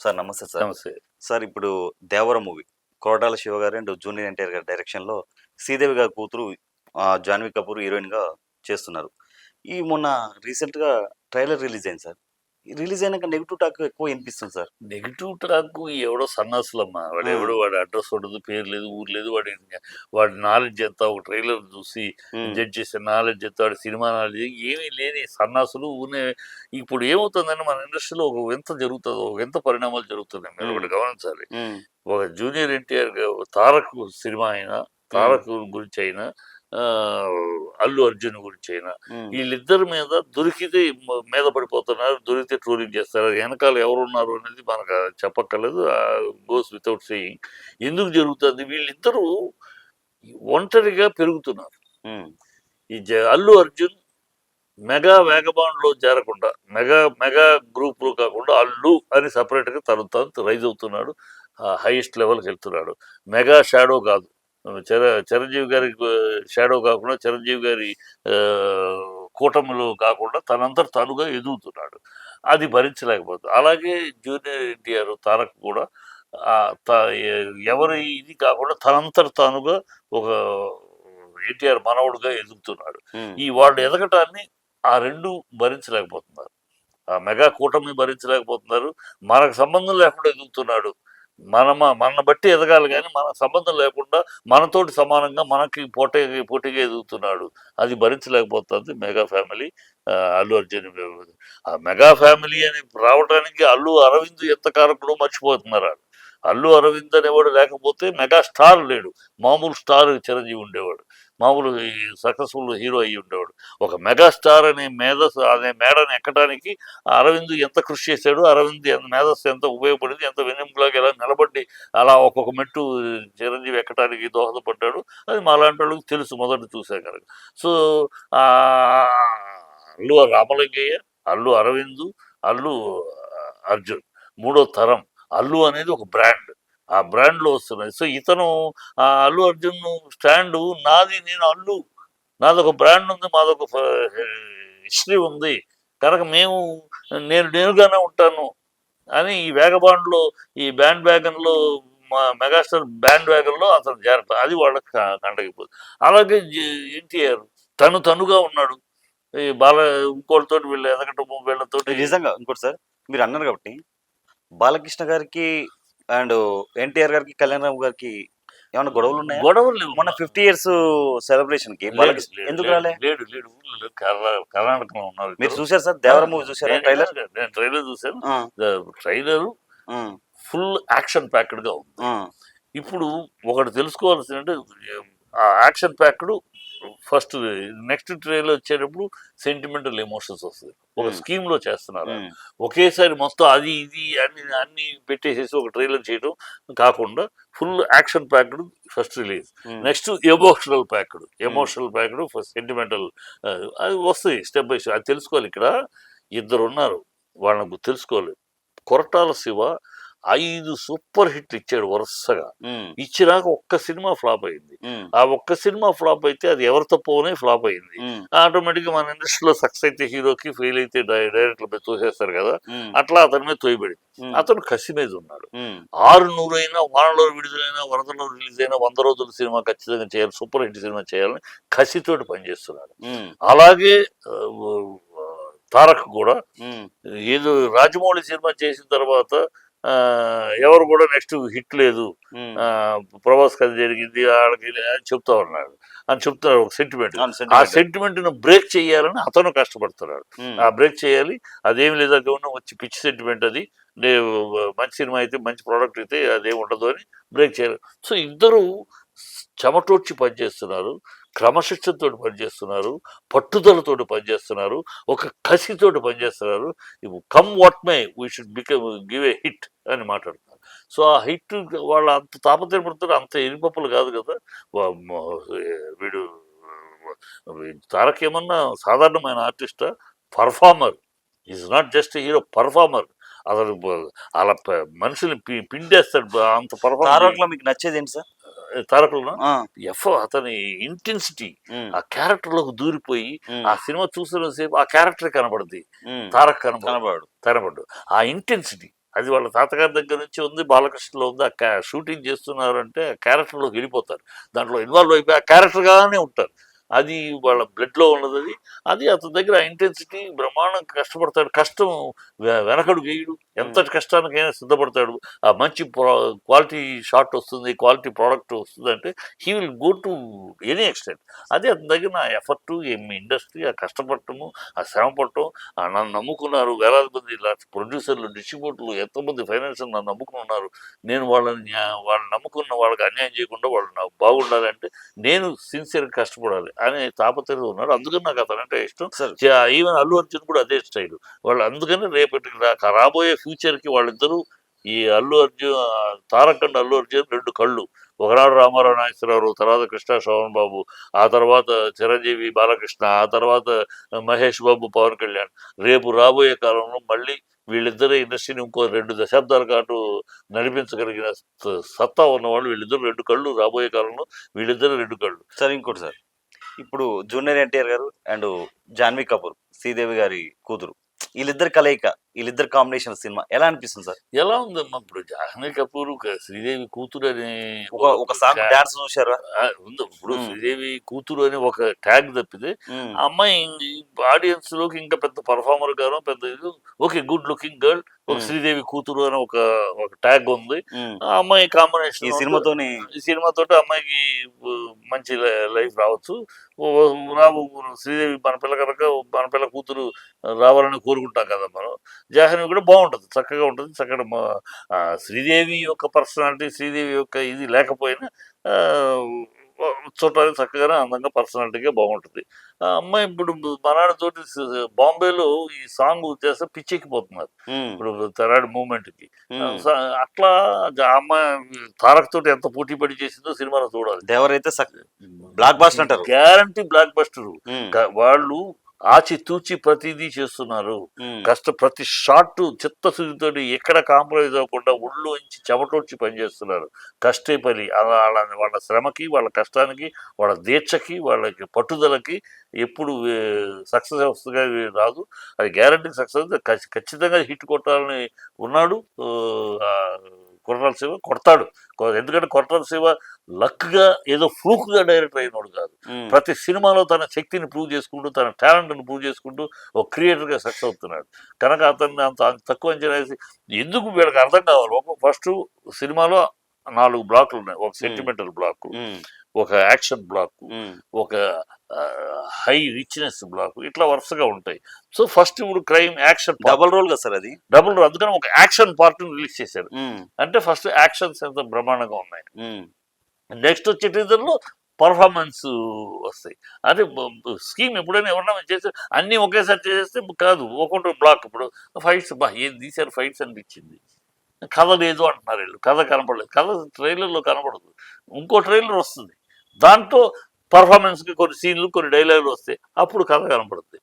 Sir నమస్తే sir. నమస్తే. Sir ఇప్పుడు 'దేవర' మూవీ కొరటాల శివ గారు అండ్ జూనియర్ ఎన్టీఆర్ గారి డైరెక్షన్‌లో శ్రీదేవి గారి కూతురు జాన్వీ కపూర్ హీరోయిన్‌గా చేస్తున్నారు. ఈ మొన్న రీసెంట్‌గా ట్రైలర్ రిలీజ్ అయింది సార్. రిలీజ్ అయినాక నెగెటివ్ టాక్ ఎక్కువ వినిపిస్తుంది సార్. నెగిటివ్ టాక్ ఎవడో సన్నాసులమ్మా. హ్మ్. వాడి అడ్రస్ ఉండదు, పేరు లేదు, ఊరు లేదు. వాడి నాలెడ్జ్ ఎంత, ఒక ట్రైలర్ చూసి హ్మ్. జడ్జ్ చేసే నాలెడ్జ్ ఎంత, వాడి సినిమా నాలెడ్జ్ ఏమీ లేని సన్నాసులు ఊరినే. ఇప్పుడు ఏమవుతుందంటే మన ఇండస్ట్రీలో ఒక వింత జరుగుతుంది, ఒక వింత పరిణామాలు జరుగుతున్నాయి. మీరు హ్మ్. ఒకటి గమనించాలి. హ్మ్. ఒక జూనియర్ ఎన్టీఆర్ 'తారక్' సినిమా అయినా, హ్మ్. 'తారక్' గురించి అయినా, అల్లు అర్జున్ గురించి అయినా, హ్మ్. వీళ్ళిద్దరి మీద దొరికితే మీద పడిపోతున్నారు, దొరికితే ట్రోలింగ్ చేస్తారు. వెనకాల ఎవరున్నారు అనేది మనకు చెప్పక్కర్లేదు. Goes without saying. ఎందుకు జరుగుతుంది? వీళ్ళిద్దరూ ఒంటరిగా పెరుగుతున్నారు. హ్మ్. అల్లు అర్జున్ మెగా వేగబాండ్‌లో చేరకుండా, మెగా మెగా గ్రూప్‌లో కాకుండా అల్లు అని సెపరేట్‌గా తను తాను రైజ్ అవుతున్నాడు. హైయెస్ట్ లెవెల్‌కెళ్తున్నాడు. మెగా షాడో కాదు. చిరంజీవి గారి షాడో కాకుండా, చిరంజీవి గారి కూటమిలో కాకుండా తనంతట తానుగా ఎదుగుతున్నాడు. అది భరించలేకపోతున్నా. అలాగే జూనియర్ ఎన్టీఆర్, తారక్ కూడా ఆహ్, త ఎ ఎవరి ఇది కాకుండా తనంతట తానుగా ఒక ఎన్టీఆర్ మనవడుగా ఎదుగుతున్నాడు. హ్మ్. వాళ్ళు ఎదగటాన్ని ఆ 2 భరించలేకపోతున్నారు. ఆ మెగా కూటమిని భరించలేకపోతున్నారు. మనకు సంబంధం లేకుండా ఎదుగుతున్నాడు. మనల్ని బట్టి ఎదగాలి గానీ, మనకు సంబంధం లేకుండా మనతోటి సమానంగా మనకి పోటీగా ఎదుగుతున్నాడు. అది భరించలేకపోతుంది మెగా ఫ్యామిలీ. అల్లు అర్జున్ ఆ మెగా ఫ్యామిలీ అని రావటానికి అల్లు అరవింద్ ఎంత కారకుడో మర్చిపోతున్నారాళ్ళు. అల్లు అరవింద్ అనేవాడు లేకపోతే మెగా స్టార్ లేడు. మామూలు స్టార్ చిరంజీవి ఉండేవాడు. మామూలు ఈ సక్సెస్‌ఫుల్ హీరో అయ్యుండేవాడు. ఒక మెగాస్టార్ అనే మేడని ఎక్కడానికి అరవింద్ ఎంత కృషి చేశాడు, అరవింద్ మేధస్సు ఎంత ఉపయోగపడింది, ఎంత వెన్నెముకలాగా ఎలా నిలబడి అలా ఒక్కొక్క మెట్టు చిరంజీవి ఎక్కడానికి దోహదపడ్డాడు. అది మాలాంటోళ్ళకి తెలుసు మొదట చూసాం కనుక. సో, అల్లు రామలింగయ్య, అల్లు అరవింద్, అల్లు అర్జున్ మూడో తరం. అల్లు అనేది ఒక బ్రాండ్. ఆ బ్రాండ్‌లో వస్తున్నాయి. సో, ఇతను అల్లు అర్జున్ స్టాండు నాది, నేను అల్లు. నాదొక బ్రాండ్ ఉంది. మాదొక హిస్టరీ ఉంది. కనుక నేను నేనుగానే ఉంటాను అని ఈ వేగబాండ్‌లో, ఈ బ్యాండ్ వ్యాగన్‌లో, మెగాస్టార్ బ్యాండ్ వ్యాగన్‌లో అతను చేరట. అది వాళ్ళకి కంటగిపోతుంది. అలాగే ఎన్టీఆర్ తనుగా ఉన్నాడు. ఈ ఇంకోళ్ళతోటి వీళ్ళు ఎదగటము, వీళ్ళతోటి నిజంగా ఇంకోటి సార్ మీరన్నారు కాబట్టి బాలకృష్ణ గారికి అండ్ ఎన్టీఆర్ గారికి, కళ్యాణరామ్ గారికి ఏమన్నా గొడవలున్నాయా? గొడవలు మొన్న లేవమ్మా. 50 ఇయర్స్ సెలబ్రేషన్‌కి లేడు. బాలకృష్ణ లేడు. ఎందుకు లేడు. రాలే? లేడు. లేడు. ఊర్లో కర్ణాటకలో ఉన్నారు మీరు ఇద్దరు. చూసారా సార్ ఆ! 'దేవర' మూవీ చూసారా ట్రైలర్? నేను ట్రైలర్ చూసాను. ఆ! ట్రైలరు హ్మ్. ఫుల్ యాక్షన్ ప్యాక్డ్‌గా ఉంది. హ్మ్. ఇప్పుడు ఒకటి తెలుసుకోవాల్సిందంటే ఆ action packed first, next trailer వచ్చేటప్పుడు సెంటిమెంటల్ ఎమోషన్స్ వస్తాయి. ఒక హ్మ్. స్కీమ్‌లో చేస్తున్నారు ఆళ్ళు. హ్మ్. ఒకేసారి మొత్తం అది ఇది అన్ని పెట్టేసేసి ఒక ట్రైలర్ చేయడం కాకుండా full action packed first release. Hmm. Next emotional packed. Hmm. Emotional packed first sentimental. అది వస్తాయి స్టెప్ బై స్టెప్. అది తెలుసుకోవాలి. ఇక్కడ ఇద్దరున్నారు. వాళ్ళని తెలుసుకోవాలి. కొరటాల శివ 5 సూపర్ హిట్లు ఇచ్చాడు వరుసగా. హ్మ్. ఇచ్చినాక ఒక్క సినిమా ఫ్లాప్ అయింది. హ్మ్. ఆ ఒక్క సినిమా ఫ్లాప్ అయితే అది ఎవరి తప్పోనే ఫ్లాప్ అయింది. హ్మ్. ఆటోమేటిక్‌గా మన ఇండస్ట్రీలో సక్సెస్ అయితే హీరోకి, ఫెయిల్ అయితే డైరెక్టర్ల మీద తోసేస్తారు కదా! హ్మ్. అట్లా అతని మీద తోయబడింది. హ్మ్. అతను కసి మీద ఉన్నాడు. హ్మ్. 6, 100 అయినా, వానలో విడుదలైనా, వరదలో రిలీజ్ అయినా 100 రోజుల సినిమా ఖచ్చితంగా చేయాలి. సూపర్ హిట్ సినిమా చేయాలని కసితోటి పనిచేస్తున్నాడు. హ్మ్. అలాగే ఆహ్, 'తారక్' కూడా హ్మ్. ఏదో రాజమౌళి సినిమా చేసిన తర్వాత ఎవరు కూడా నెక్స్ట్ హిట్ లేదు. హ్మ్. 'ప్రభాస్‌కి అది జరిగింది. ఆళ్ళకి అని చెప్తా ఉన్నాడు. అని చెప్తున్నారు ఒక సెంటిమెంట్. అవును. ఆ సెంటిమెంట్. సెంటిమెంట్‌ను బ్రేక్ చేయాలని అతను కష్టపడుతున్నాడు. హ్మ్. ఆ బ్రేక్ చేయాలి. అదేమి లేదు, అది ఉన్న వచ్చి పిచ్చి సెంటిమెంట్ అది. నే మంచి సినిమా అయితే, మంచి ప్రొడక్ట్ అయితే అదేమి ఉండదు అని బ్రేక్ చేయాలి. సో, ఇద్దరు చెమటోడ్చి పనిచేస్తున్నారు. క్రమశిక్షణతోటి పనిచేస్తున్నారు. పట్టుదలతోటి పనిచేస్తున్నారు. ఒక కసితోటి పనిచేస్తున్నారు. Come what may we should give a hit అని మాట్లాడుతున్నారు. సో, ఆ హిట్ వాళ్ళు అంత తాపత్రయపడుతున్నారు. అంత ఎరిపప్పులు కాదు కదా! వీడు 'తారక్' ఏమన్నా సాధారణమైన ఆర్టిస్టా? Performer. Is not just hero, performer. అసలు అలా మనుషుల్ని పిండేస్తాడు. అంత పర్ఫార్మ్ 'తారక్‌లో' మీకు నచ్చేదేంటి సార్? 'తారక్‌లోనా' ఆ! అతని ఇంటెన్సిటీ, హ్మ్. ఆ క్యారెక్టర్‌లోకి దూరిపోయి, ఆ హ్మ్. సినిమా చూస్తున్నంత సేపు ఆ క్యారెక్టరే కనపడుద్ది. హ్మ్. 'తారక్' కనపడడు. కనపడడు. కనపడ్డు. ఆ ఇంటెన్సిటీ. అది వాళ్ళ తాతగారి దగ్గర నుంచి ఉంది, బాలకృష్ణలో ఉంది. ఆ షూటింగ్ చేస్తున్నారు అంటే క్యారెక్టర్లోకి వెళ్ళిపోతారు, దాంట్లో ఇన్వాల్వ్ అయిపోయి ఆ క్యారెక్టర్గానే ఉంటారు. అది వాళ్ళ బ్లడ్లో ఉన్నది. అది అది అతని దగ్గర ఇంటెన్సిటీ బ్రహ్మాండంగా కష్టపడతాడు. కష్టం వెనకడు వేయడు, హ్మ్. ఎంతటి కష్టానికైనా సిద్ధపడతాడు. ఆ మంచి క్వాలిటీ షాట్ వస్తుంది, క్వాలిటీ ప్రోడక్ట్ వస్తుంది అంటే he will go to any extent. అదే అతని దగ్గర నా ఎఫర్ట్, ఇండస్ట్రీ, ఆ కష్టపడటము, ఆ శ్రమ పడటం. నన్ను నమ్ముకున్నారు వేలాది మంది ఇలా ప్రొడ్యూసర్లు, డిస్ట్రిబ్యూటర్లు, ఎంతోమంది ఫైనాన్షియల్ నన్ను నమ్ముకుని ఉన్నారు. నేను వాళ్ళని నమ్ముకున్న వాళ్ళకి అన్యాయం చేయకుండా వాళ్ళు నాకు బాగుండాలంటే నేను సిన్సియర్గా కష్టపడాలి అనే తాపత్రయం ఉన్నాడు. అందుకని నాకు అతనంటే ఇష్టం. సార్ ఈవెన్ అల్లు అర్జున్ కూడా అదే స్టైల్. వాళ్ళు అందుకని రేపటి రాబోయే ఫ్యూచర్కి వాళ్ళిద్దరూ, ఈ అల్లు అర్జున్ తారక్ అండ్ అల్లు అర్జున్ రెండు కళ్ళు. ఒకనాడు రామారావు నాగేశ్వరరావు, తర్వాత కృష్ణ శోభన్ బాబు, ఆ తర్వాత చిరంజీవి బాలకృష్ణ, ఆ తర్వాత మహేష్ బాబు పవన్ కళ్యాణ్. రేపు రాబోయే కాలంలో మళ్ళీ వీళ్ళిద్దరే ఇండస్ట్రీని ఇంకో 2 దశాబ్దాల పాటు నడిపించగలిగిన సత్తా ఉన్నవాళ్ళు వీళ్ళిద్దరు. రెండు కళ్ళు రాబోయే కాలంలో వీళ్ళిద్దరు రెండు కళ్ళు. సార్ ఇంకోటి సార్, ఇప్పుడు జూనియర్ ఎన్టీఆర్ గారు అండ్ జాన్వీ కపూర్, శ్రీదేవి గారి కూతురు, వీళ్ళిద్దరు కలయిక, వీళ్ళిద్దరు కాంబినేషన్ సినిమా ఎలా అనిపిస్తుంది సార్? ఎలా ఉందమ్మా ఇప్పుడు జాహ్నవి కపూర్, శ్రీదేవి కూతురు అనే ఒక ఒక సాంగ్ డాన్స్ చూసారా? ఉంది. ఇప్పుడు హ్మ్. శ్రీదేవి కూతురు అని ఒక ట్యాగ్ తప్పితే హ్మ్. ఆ అమ్మాయి ఆడియన్స్ లోకి ఇంకా పెద్ద పర్ఫార్మర్ గాను, పెద్ద ఇది, ఓకే, గుడ్ లుకింగ్ గర్ల్, ఒక హ్మ్. శ్రీదేవి కూతురు అని ఒక ఒక ట్యాగ్ ఉంది. హ్మ్. ఆ అమ్మాయి ఈ కాంబినేషన్ సినిమాతోని ఈ సినిమాతోటి అమ్మాయికి మంచి లైఫ్ రావచ్చు. ఓ- రాబో శ్రీదేవి మన పిల్ల కనుక, మన పిల్ల కూతురు రావాలని కోరుకుంటాం కదా మనం. జాహ్నవి కూడా బాగుంటుంది, చక్కగా ఉంటుంది, చక్కగా శ్రీదేవి యొక్క పర్సనాలిటీ, శ్రీదేవి యొక్క ఇది లేకపోయినా ఆ, చూడటానికి చక్కగానే అందంగా పర్సనాలిటీగా బాగుంటుంది. ఆ అమ్మాయి ఇప్పుడు మనాడితోటి బాంబేలో ఈ సాంగ్ చేస్తే పిచ్చెక్కిపోతున్నారు హ్మ్. ఇప్పుడు తెరాడు మూమెంట్కి. హ్మ్. అట్లా ఆ అమ్మాయి తారక్ తోటి ఎంత పోటీ పడి చేసిందో సినిమాలో చూడాలి. దేవరైతే బ్లాక్ బాస్టర్ అంటారు. Guarantee block buster. హ్మ్. వాళ్ళు ఆచితూచి ప్రతిదీ చేస్తున్నారు. హ్మ్. ప్రతి షాట్ చిత్తశుద్ధితోటి ఎక్కడ కాంప్రమైజ్ అవ్వకుండా ఒళ్ళోంచి చెమటోడ్చి పనిచేస్తున్నారు. కష్టే పని. వాళ్ళ శ్రమకి, వాళ్ళ కష్టానికి, వాళ్ళ దీక్షకి, వాళ్ళకి పట్టుదలకి ఎప్పుడు సక్సెస్‌గా రాదు. అది గ్యారంటీ సక్సెస్. ఖచ్చితంగా హిట్ కొట్టాలని ఉన్నాడు. కొరటాల శివ కొడతాడు. ఎందుకంటే కొరటాల శివ లక్‌గా ఏదో ఫ్లూక్‌గా డైరెక్టర్ అయినోడు కాదు. హ్మ్. ప్రతి సినిమాలో తన శక్తిని ప్రూవ్ చేసుకుంటూ, తన టాలెంట్‌ని ప్రూవ్ చేసుకుంటూ ఒక క్రియేటర్‌గా సక్సెస్ అవుతున్నాడు. కనుక అతన్ని అంత అంత తక్కువ అంచనా వేసి ఎందుకు వీళ్ళకి అర్థం కావాలి. ఫస్ట్ సినిమాలో 4 బ్లాకులున్నాయి. ఒక హ్మ్. సెంటిమెంటల్ బ్లాకు, హ్మ్. ఒక యాక్షన్ బ్లాకు, హ్మ్. ఒక హై రిచ్‌నెస్ బ్లాకు, ఇట్లా వరుసగా ఉంటాయి. సో, ఫస్ట్ ఇప్పుడు crime action part. Double role కదా సార్ అది? అందుకని ఒక యాక్షన్ పార్ట్‌ని రిలీజ్ చేశారు. హ్మ్. అంటే ఫస్ట్ యాక్షన్స్ ఎంత బ్రహ్మాండంగా ఉన్నాయి. హ్మ్. నెక్స్ట్ వచ్చే టీజర్‌లో పర్ఫార్మెన్స్ వస్తాయి. అంటే స్కీమ్ ఎప్పుడైనా ఎవరైనా చేస్తే అన్నీ ఒకేసారి చేసేస్తే కాదు. ఒక్కొక్కటి బ్లాక్. ఇప్పుడు ఫైట్స్ ఏం తీశారు ఫైట్స్ అనిపించింది. కథ లేదు అంటున్నారు వీళ్ళు. కథ కనపడలేదు. కథ ట్రైలర్‌లో కనపడదు. ఇంకో ట్రైలర్ వస్తుంది. దాంట్లో పర్ఫార్మెన్స్‌కి కొన్ని సీన్‌లు, కొన్ని డైలాగులు వస్తాయి. అప్పుడు కథ కనపడుద్ది.